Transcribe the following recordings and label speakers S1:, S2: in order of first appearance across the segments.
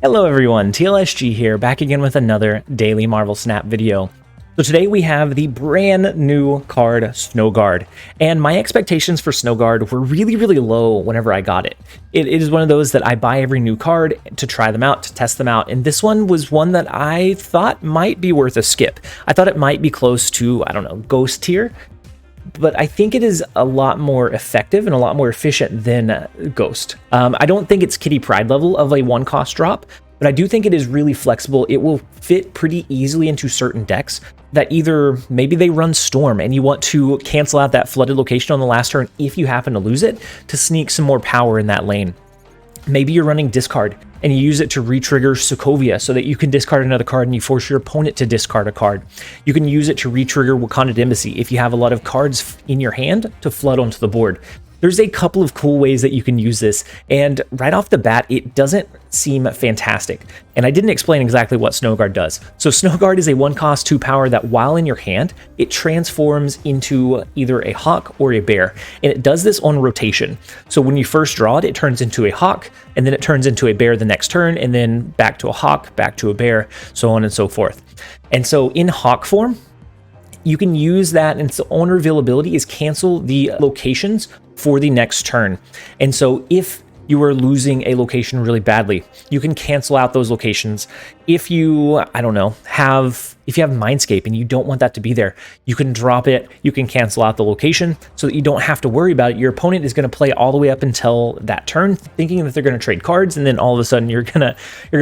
S1: Hello everyone, TLSG here, back again with another Daily Marvel Snap video. So today we have the brand new card, Snowguard, and my expectations for Snowguard were really low whenever I got it. It is one of those that I buy every new card to try them out, to test them out, and this one was one that I thought might be worth a skip. I thought it might be close to, I don't know, Ghost tier, but I think it is a lot more effective and a lot more efficient than Ghost. I don't think it's Kitty Pryde level of a one cost drop, but I do think it is really flexible. It will fit pretty easily into certain decks that either maybe they run Storm and you want to cancel out that flooded location on the last turn if you happen to lose it to sneak some more power in that lane. Maybe you're running discard and you use it to re-trigger Sokovia so that you can discard another card and you force your opponent to discard a card. You can use it to re-trigger Wakandan Embassy if you have a lot of cards in your hand to flood onto the board. There's a couple of cool ways that you can use this, and right off the bat, it doesn't seem fantastic. And I didn't explain exactly what Snowguard does. So Snowguard is a 1-cost 2-power that while in your hand, it transforms into either a hawk or a bear. And it does this on rotation. So when you first draw it, it turns into a hawk, and then it turns into a bear the next turn, and then back to a hawk, back to a bear, so on and so forth. And so in hawk form, you can use that, and its on reveal ability is cancel the locations for the next turn. And so if you are losing a location really badly, you can cancel out those locations. If you, I don't know, if you have Mindscape and you don't want that to be there, you can drop it, you can cancel out the location so that you don't have to worry about it. Your opponent is going to play all the way up until that turn, thinking that they're going to trade cards, and then all of a sudden you're gonna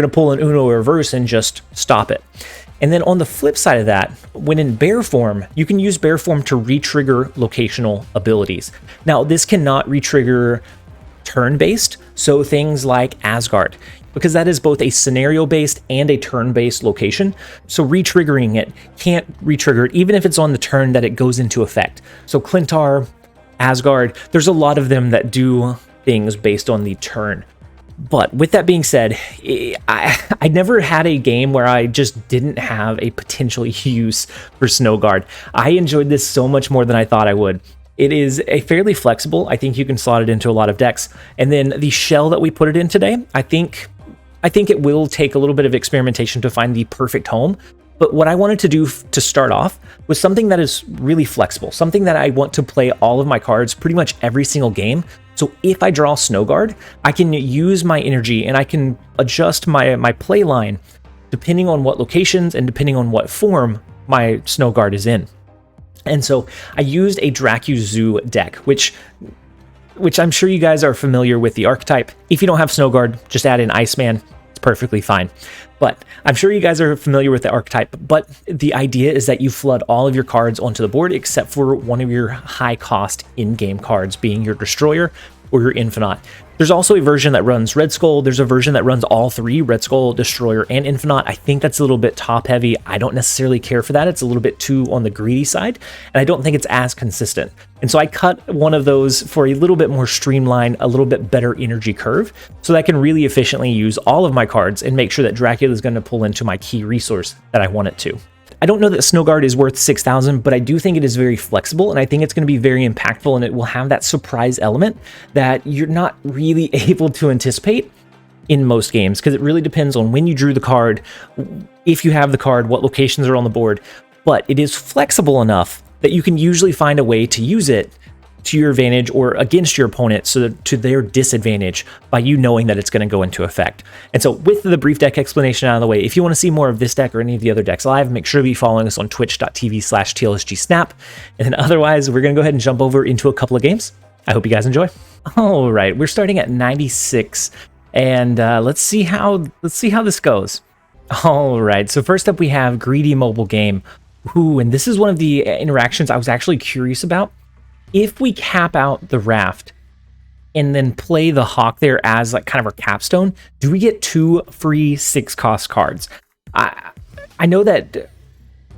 S1: pull an Uno reverse and just stop it. And then on the flip side of that, when in bear form, you can use bear form to re-trigger locational abilities. Now, this cannot re-trigger turn-based, so things like Asgard, because that is both a scenario-based and a turn-based location. So re-triggering it can't re-trigger it, even if it's on the turn that it goes into effect. So Clintar, Asgard, there's a lot of them that do things based on the turn. But with that being said, I never had a game where I just didn't have a potential use for Snowguard. I enjoyed this so much more than I thought I would. It is a fairly flexible. I think you can slot it into a lot of decks. And then the shell that we put it in today, I think it will take a little bit of experimentation to find the perfect home. But what I wanted to do to start off was something that is really flexible, something that I want to play all of my cards pretty much every single game. So if I draw Snowguard, I can use my energy and I can adjust my play line depending on what locations and depending on what form my Snowguard is in. And so I used a Dracu deck, which I'm sure you guys are familiar with the archetype. If you don't have Snowguard, just add in Iceman. It's perfectly fine. But I'm sure you guys are familiar with the archetype, but the idea is that you flood all of your cards onto the board except for one of your high cost in-game cards, being your Destroyer or your Infinite. There's also a version that runs Red Skull. There's a version that runs all three, Red Skull, Destroyer, and Infinite. I think that's a little bit top heavy. I don't necessarily care for that. It's a little bit too on the greedy side, and I don't think it's as consistent. And so I cut one of those for a little bit more streamlined, a little bit better energy curve, so that I can really efficiently use all of my cards and make sure that Dracula is going to pull into my key resource that I want it to. I don't know that Snowguard is worth 6,000, but I do think it is very flexible, and I think it's going to be very impactful, and it will have that surprise element that you're not really able to anticipate in most games, because it really depends on when you drew the card, if you have the card, what locations are on the board. But it is flexible enough that you can usually find a way to use it to your advantage or against your opponent, so that to their disadvantage, by you knowing that it's going to go into effect. And so with the brief deck explanation out of the way, if you want to see more of this deck or any of the other decks live, make sure to be following us on twitch.tv/TLSGSnap. And then otherwise, we're going to go ahead and jump over into a couple of games. I hope you guys enjoy. All right, we're starting at 96, and let's see how this goes. All right, so first up we have Greedy Mobile Game. Ooh, and this is one of the interactions I was actually curious about. If we cap out the raft and then play the hawk there as like kind of our capstone, do we get 2 free 6-cost cards? I know that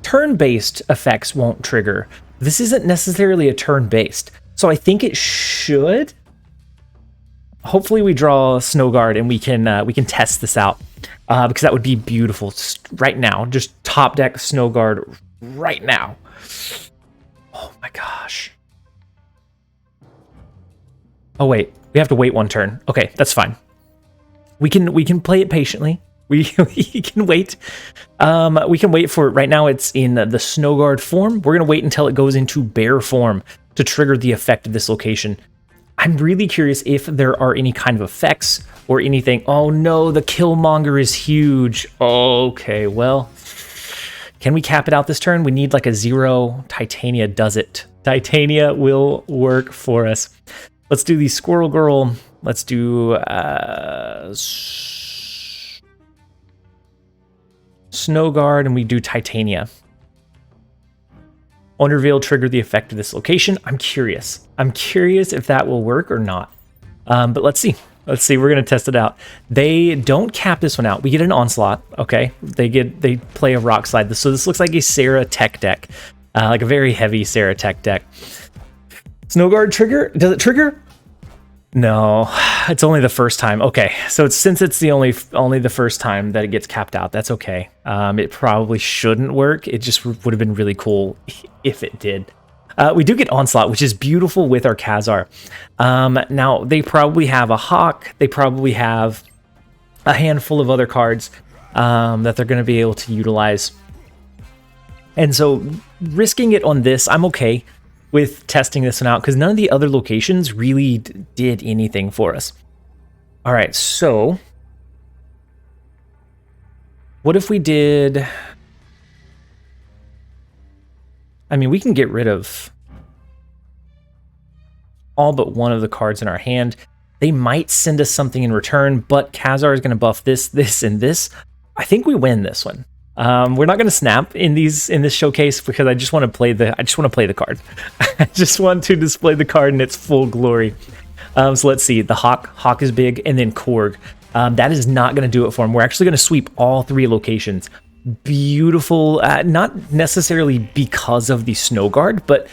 S1: turn-based effects won't trigger. This isn't necessarily a turn-based, so I think it should. Hopefully we draw Snowguard and we can test this out, because that would be beautiful right now. Just top deck Snowguard right now. Oh my gosh. Oh wait, we have to wait one turn. Okay, that's fine. We can play it patiently. We can wait. We can wait for it. Right now it's in the Snowguard form. We're going to wait until it goes into bear form to trigger the effect of this location. I'm really curious if there are any kind of effects or anything. Oh no, the Killmonger is huge. Okay, well, can we cap it out this turn? We need like a 0. Titania does it. Titania will work for us. Let's do the Squirrel Girl. Let's do Snowguard, and we do Titania. On reveal, trigger the effect of this location. I'm curious. I'm curious if that will work or not. But let's see. Let's see. We're gonna test it out. They don't cap this one out. We get an onslaught. Okay. They play a rock slide. So this looks like a Sarah tech deck, like a very heavy Sarah tech deck. Snowguard trigger. Does it trigger? No, it's only the first time. Okay, so since it's the only the first time that it gets capped out, that's okay. It probably shouldn't work. It just would have been really cool if it did. We do get Onslaught, which is beautiful with our Khazar. Now, they probably have a Hawk. They probably have a handful of other cards that they're going to be able to utilize. And so risking it on this, I'm okay with testing this one out because none of the other locations really did anything for us. All right, so what if we did... I mean, we can get rid of all but one of the cards in our hand. They might send us something in return, but Khazar is going to buff this, this, and this. I think we win this one. We're not going to snap in this showcase because I just want to play the card. I just want to display the card in its full glory. So let's see. The Hawk is big, and then Korg. That is not going to do it for him. We're actually going to sweep all 3 locations. Beautiful. Not necessarily because of the Snowguard, but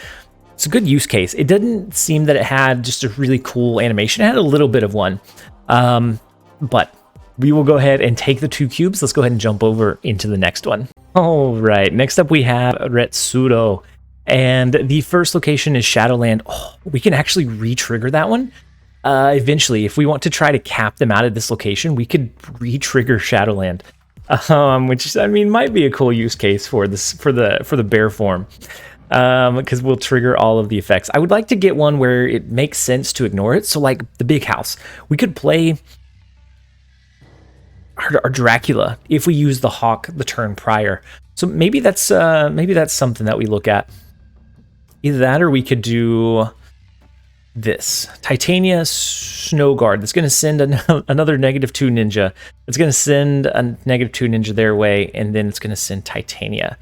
S1: it's a good use case. It didn't seem that it had just a really cool animation. It had a little bit of one, but we will go ahead and take the 2 cubes. Let's go ahead and jump over into the next one. All right, next up we have Retsuro, and the first location is Shadowland. Oh, we can actually re-trigger that one. Eventually, if we want to try to cap them out of this location, we could re-trigger Shadowland, which I mean might be a cool use case for this for the bear form, because we'll trigger all of the effects. I would like to get one where it makes sense to ignore it. So like the big house, we could play our Dracula if we use the Hawk the turn prior. So maybe that's something that we look at. Either that, or we could do this Titania Snowguard. That's going to send another -2 ninja. It's going to send a -2 ninja their way, and then it's going to send Titania.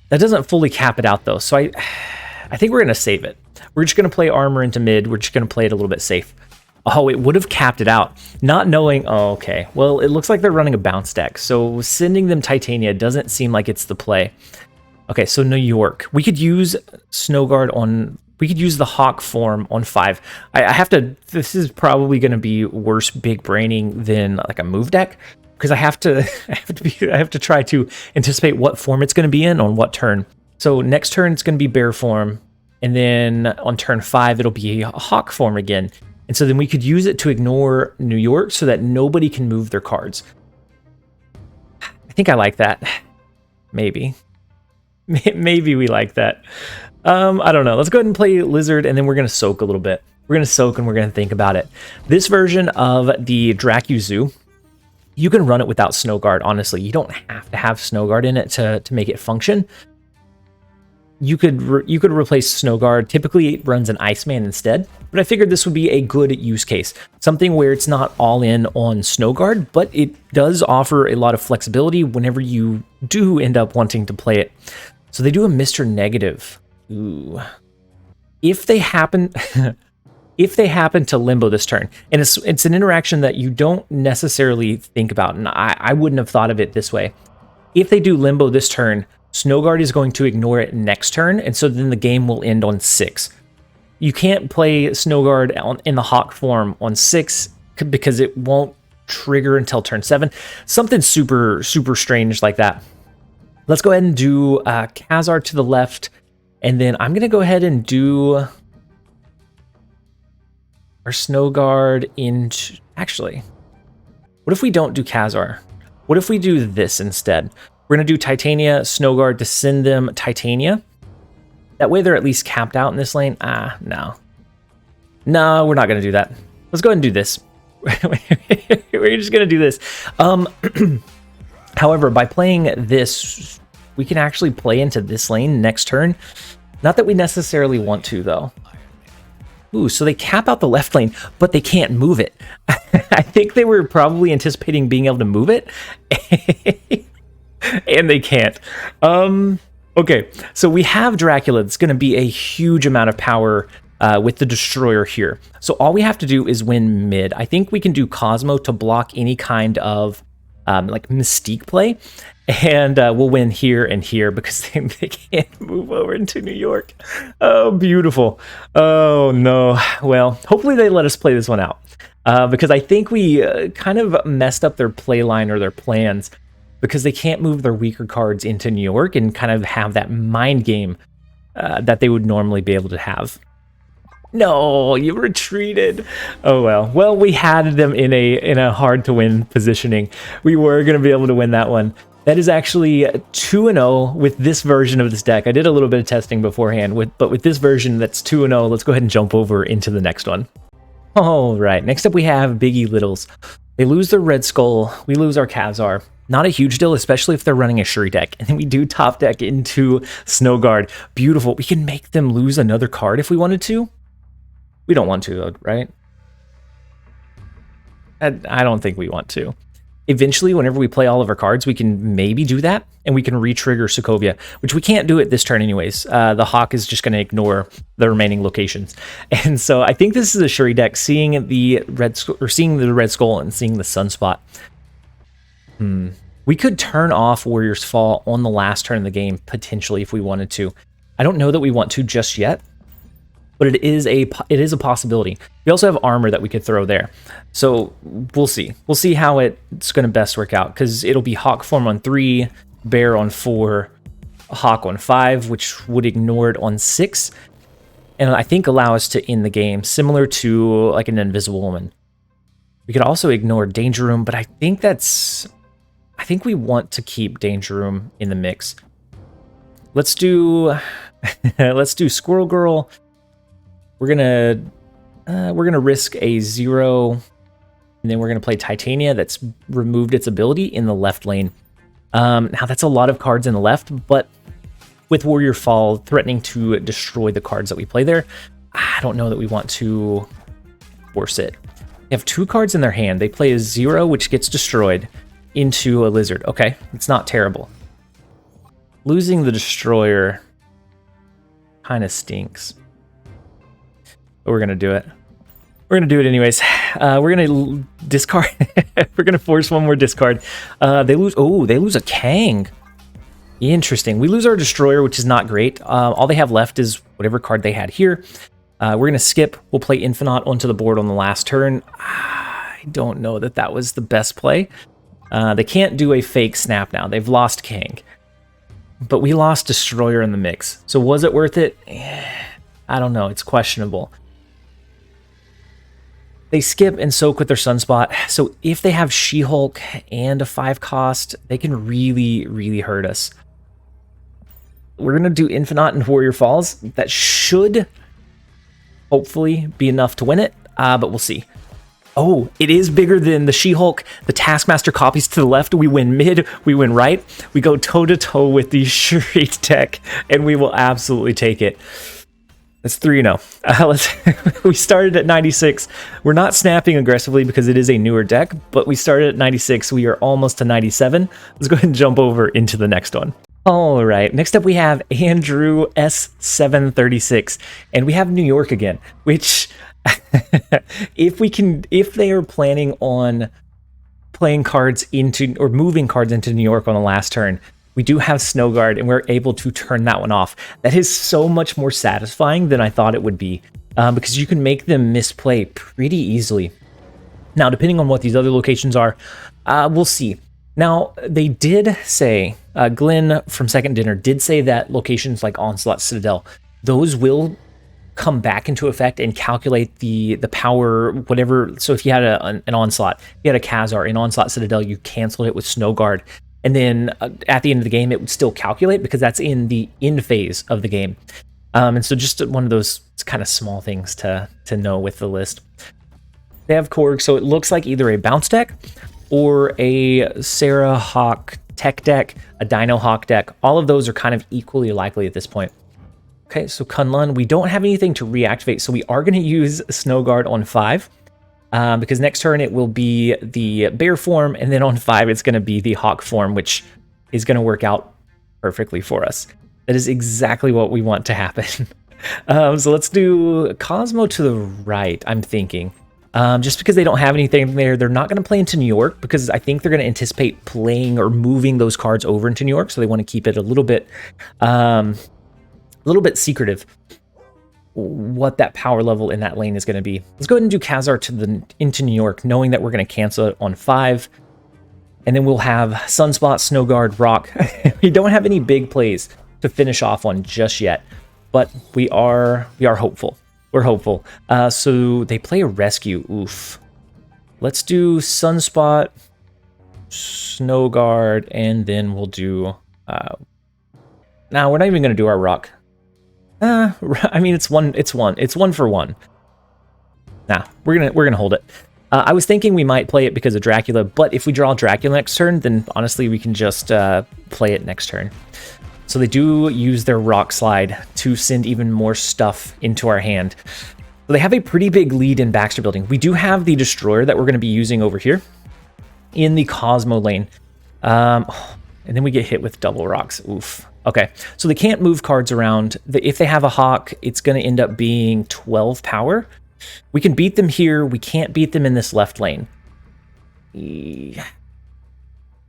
S1: That doesn't fully cap it out though, so I think we're going to save it. We're just going to play armor into mid. We're just going to play it a little bit safe. Oh, it would have capped it out, not knowing. Oh, okay. Well, it looks like they're running a bounce deck, so sending them Titania doesn't seem like it's the play. Okay, so New York. We could use Snowguard on... We could use the Hawk form on 5. I have to... This is probably going to be worse big braining than like a move deck, because I have to try to anticipate what form it's going to be in on what turn. So next turn it's going to be bear form, and then on turn 5 it'll be a Hawk form again. And so then we could use it to ignore New York so that nobody can move their cards. I think I like that. Maybe. Maybe we like that. I don't know. Let's go ahead and play Lizard, and then we're going to soak a little bit. We're going to soak, and we're going to think about it. This version of the Dracu-Zoo, you can run it without Snowguard, honestly. You don't have to have Snowguard in it to make it function. You could replace Snowguard. Typically, it runs an Iceman instead, but I figured this would be a good use case. Something where it's not all in on Snowguard, but it does offer a lot of flexibility whenever you do end up wanting to play it. So they do a Mr. Negative. Ooh. If they happen... If they happen to limbo this turn, and it's an interaction that you don't necessarily think about, and I wouldn't have thought of it this way. If they do limbo this turn, Snowguard is going to ignore it next turn, and so then the game will end on 6. You can't play Snowguard in the Hawk form on 6 because it won't trigger until turn 7. Something super, super strange like that. Let's go ahead and do Khazar to the left, and then I'm going to go ahead and do our Snowguard into... Actually, what if we don't do Khazar? What if we do this instead? We're going to do Titania, Snowguard to send them Titania. That way they're at least capped out in this lane. No. No, we're not going to do that. Let's go ahead and do this. We're just going to do this. However, by playing this, we can actually play into this lane next turn. Not that we necessarily want to, though. Ooh, so they cap out the left lane, but they can't move it. I think they were probably anticipating being able to move it. And they can't. Okay, so we have Dracula. It's going to be a huge amount of power with the Destroyer here. So all we have to do is win mid. I think we can do Cosmo to block any kind of like Mystique play. And we'll win here and here because they can't move over into New York. Oh, beautiful. Oh, no. Well, hopefully they let us play this one out. Because I think we kind of messed up their play line or their plans because they can't move their weaker cards into New York and kind of have that mind game that they would normally be able to have. No, you retreated. Oh well. Well, we had them in a hard to win positioning. We were going to be able to win that one. That is actually 2-0 with this version of this deck. I did a little bit of testing beforehand, but with this version that's 2-0, let's go ahead and jump over into the next one. All right, next up we have Biggie Littles. They lose their Red Skull, we lose our Kazar. Not a huge deal, especially if they're running a Shuri deck. And then we do top deck into Snowguard. Beautiful. We can make them lose another card if we wanted to. We don't want to, though, right? I don't think we want to. Eventually, whenever we play all of our cards, we can maybe do that, and we can re-trigger Sokovia, which we can't do it this turn anyways. The Hawk is just going to ignore the remaining locations. And so I think this is a Shuri deck, seeing the Red Skull and seeing the Sunspot. We could turn off Warrior's Fall on the last turn of the game, potentially, if we wanted to. I don't know that we want to just yet, but it is a possibility. We also have armor that we could throw there. So we'll see. We'll see how it's going to best work out, because it'll be Hawk form on 3, Bear on 4, Hawk on 5, which would ignore it on 6, and I think allow us to end the game, similar to like an Invisible Woman. We could also ignore Danger Room, but I think we want to keep Danger Room in the mix. Let's do Squirrel Girl. We're gonna risk a 0, and then we're gonna play Titania that's removed its ability in the left lane. Now that's a lot of cards in the left, but with Warrior Fall threatening to destroy the cards that we play there, I don't know that we want to force it. They have 2 cards in their hand. They play a 0, which gets destroyed, into a Lizard. Okay, it's not terrible. Losing the Destroyer kind of stinks. But we're going to do it. We're going to do it anyways. We're going to discard. We're going to force one more discard. They lose a Kang. Interesting. We lose our Destroyer, which is not great. All they have left is whatever card they had here. We're going to skip. We'll play Infinite onto the board on the last turn. I don't know that was the best play. They can't do a fake snap now. They've lost Kang. But we lost Destroyer in the mix. So was it worth it? I don't know. It's questionable. They skip and soak with their Sunspot. So if they have She-Hulk and a 5 cost, they can really, really hurt us. We're going to do Infinite and Warrior Falls. That should hopefully be enough to win it, but we'll see. Oh, it is bigger than the She-Hulk. The Taskmaster copies to the left. We win mid. We win right. We go toe-to-toe with the Shuri deck, and we will absolutely take it. That's 3-0. We started at 96. We're not snapping aggressively because it is a newer deck, but we started at 96. We are almost to 97. Let's go ahead and jump over into the next one. All right, next up we have Andrew S736, and we have New York again, which if they are planning on playing cards into or moving cards into New York on the last turn, we do have Snowguard, and we're able to turn that one off. That is so much more satisfying than I thought it would be, because you can make them misplay pretty easily. Now, depending on what these other locations are, we'll see. Now, they did say, Glenn from Second Dinner did say that locations like Onslaught, Citadel, those will come back into effect and calculate the power, whatever. So if you had an Onslaught, you had a Khazar in Onslaught Citadel, you canceled it with Snowguard. And then at the end of the game, it would still calculate because that's in the in phase of the game. And so just one of those kind of small things to know with the list. They have Korg, so it looks like either a bounce deck or a Sarah Hawk tech deck, a Dino Hawk deck. All of those are kind of equally likely at this point. Okay, so Kunlun, we don't have anything to reactivate, so we are going to use Snowguard on 5. Because next turn it will be the bear form, and then on 5 it's going to be the hawk form, which is going to work out perfectly for us. That is exactly what we want to happen. So let's do Cosmo to the right, I'm thinking. Just because they don't have anything there, they're not going to play into New York, because I think they're going to anticipate playing or moving those cards over into New York, so they want to keep it a little bit secretive what that power level in that lane is going to be. Let's go ahead and do Khazar into New York, knowing that we're going to cancel it on 5. And then we'll have Sunspot, Snowguard, Rock. We don't have any big plays to finish off on just yet, but we are hopeful. We're hopeful. So they play a Rescue. Oof. Let's do Sunspot, Snowguard, and then we'll do... Now we're not even going to do our Rock. I mean, it's one for one. Nah, we're gonna hold it. I was thinking we might play it because of Dracula, but if we draw Dracula next turn, then honestly we can just play it next turn. So they do use their Rock Slide to send even more stuff into our hand. So they have a pretty big lead in Baxter Building. We do have the Destroyer that we're going to be using over here in the Cosmo lane. And then we get hit with double rocks. Oof. Okay, so they can't move cards around. If they have a Hawk, it's going to end up being 12 power. We can beat them here. We can't beat them in this left lane. And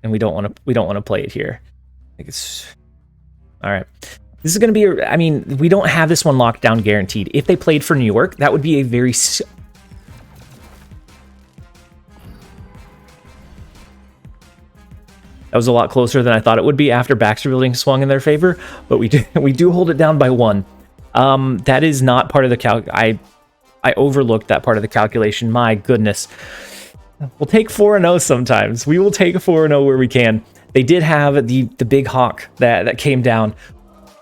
S1: we don't want to play it here. I think it's all right. This is going to be, I mean, we don't have this one locked down guaranteed. If they played for New York, that would be a very... That was a lot closer than I thought it would be after Baxter Building swung in their favor, but we do hold it down by 1. That is not part of the I overlooked that part of the calculation. My goodness. We'll take 4-0 sometimes. We will take 4-0 where we can. They did have the big Hawk that came down,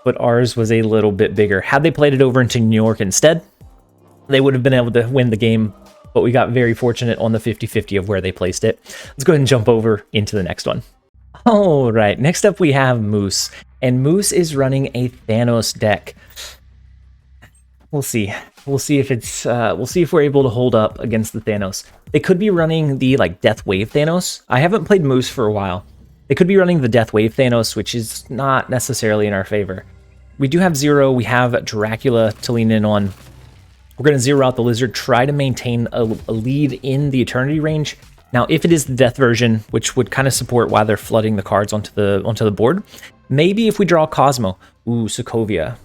S1: but ours was a little bit bigger. Had they played it over into New York instead, they would have been able to win the game, but we got very fortunate on the 50-50 of where they placed it. Let's go ahead and jump over into the next one. All right, next up we have Moose, and Moose is running a Thanos deck. We'll see. We'll see if it's. We'll see if we're able to hold up against the Thanos. They could be running the Death Wave Thanos. I haven't played Moose for a while. They could be running the Death Wave Thanos, which is not necessarily in our favor. We do have Zero. We have Dracula to lean in on. We're going to zero out the Lizard, try to maintain a lead in the Eternity range. Now, if it is the Death version, which would kind of support why they're flooding the cards onto the board, maybe if we draw Cosmo, Sokovia.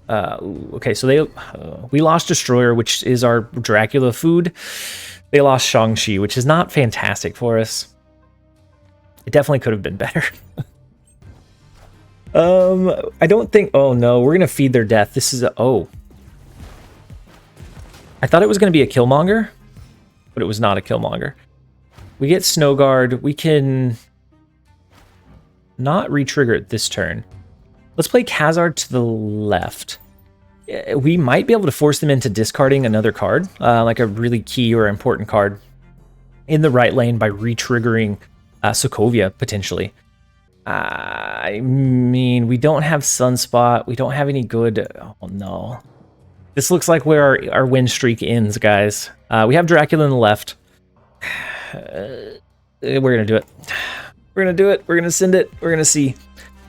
S1: Okay, so we lost Destroyer, which is our Dracula food. They lost Shang-Chi, which is not fantastic for us. It definitely could have been better. I don't think... Oh, no, we're going to feed their death. This is a... Oh. I thought it was going to be a Killmonger, but it was not a Killmonger. We get Snowguard. We can not re-trigger it this turn. Let's play Khazar to the left. We might be able to force them into discarding another card, like a really key or important card in the right lane by re-triggering Sokovia, potentially. I mean, we don't have Sunspot. We don't have any good... Oh, no. This looks like where our win streak ends, guys. We have Dracula on the left. We're going to do it. We're going to do it. We're going to send it. We're going to see.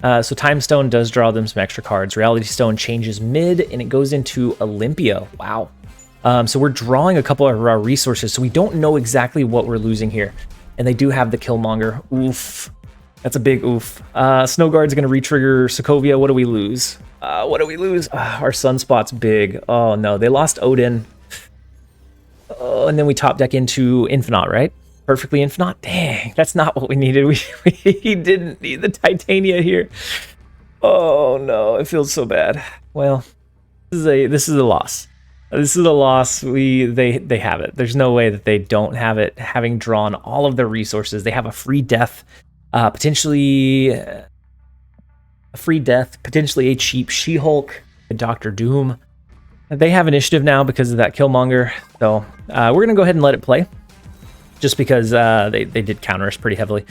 S1: So Time Stone does draw them some extra cards. Reality Stone changes mid, and it goes into Olympia. Wow. So we're drawing a couple of our resources, so we don't know exactly what we're losing here. And they do have the Killmonger. Oof. That's a big oof. Snowguard's going to re-trigger Sokovia. What do we lose? What do we lose? Our Sunspot's big. Oh, no. They lost Odin. Oh, and then we top deck into Infinite, right? Perfectly Infinite? Dang, that's not what we needed. We didn't need the Titania here. Oh, no. It feels so bad. Well, this is a loss. This is a loss. They have it. There's no way that they don't have it, having drawn all of their resources. They have a free death, potentially a cheap She-Hulk, a Doctor Doom. They have initiative now because of that Killmonger. So we're gonna go ahead and let it play, just because they did counter us pretty heavily.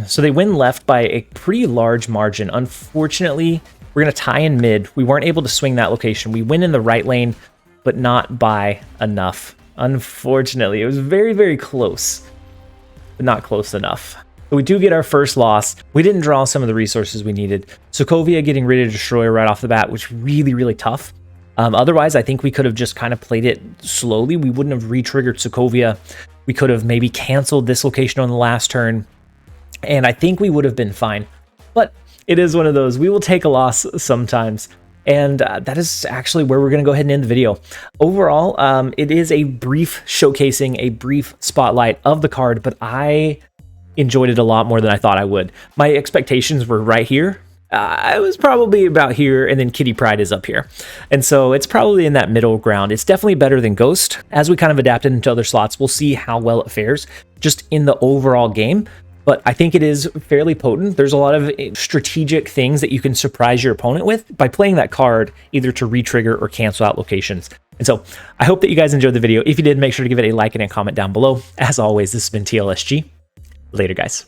S1: So they win left by a pretty large margin. Unfortunately, we're going to tie in mid. We weren't able to swing that location. We win in the right lane, but not by enough. Unfortunately, it was very, very close, but not close enough. So we do get our first loss. We didn't draw some of the resources we needed. Sokovia getting rid of Destroyer right off the bat was really, really tough. Otherwise, I think we could have just kind of played it slowly. We wouldn't have re-triggered Sokovia. We could have maybe canceled this location on the last turn, and I think we would have been fine. But it is one of those. We will take a loss sometimes. And that is actually where we're going to go ahead and end the video. Overall, it is a brief showcasing, a brief spotlight of the card, but I enjoyed it a lot more than I thought I would. My expectations were right here. I was probably about here, and then Kitty Pryde is up here. And so it's probably in that middle ground. It's definitely better than Ghost. As we kind of adapted into other slots, we'll see how well it fares just in the overall game. But I think it is fairly potent. There's a lot of strategic things that you can surprise your opponent with by playing that card, either to re-trigger or cancel out locations. And so I hope that you guys enjoyed the video. If you did, make sure to give it a like and a comment down below. As always, this has been TLSG. Later, guys.